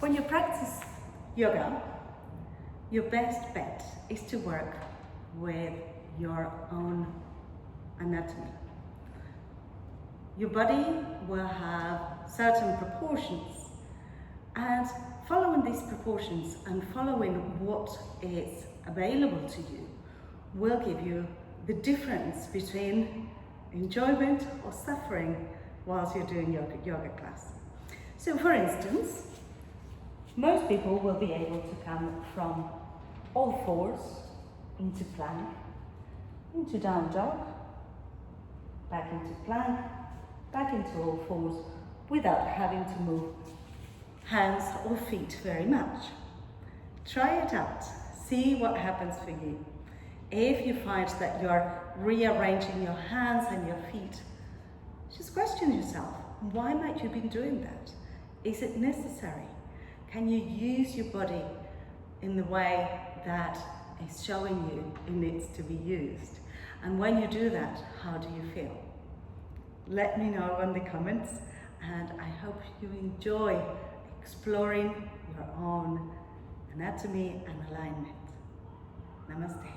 When you practice yoga, your best bet is to work with your own anatomy. Your body will have certain proportions, and following these proportions and following what is available to you will give you the difference between enjoyment or suffering whilst you're doing your yoga class. So for instance, most people will be able to come from all fours into plank, into down dog, back into plank, back into all fours without having to move hands or feet very much. Try it out, see what happens for you. If you find that you're rearranging your hands and your feet, just question yourself, why might you be doing that? Is it necessary? Can you use your body in the way that is showing you it needs to be used? And when you do that, how do you feel? Let me know in the comments, and I hope you enjoy exploring your own anatomy and alignment. Namaste.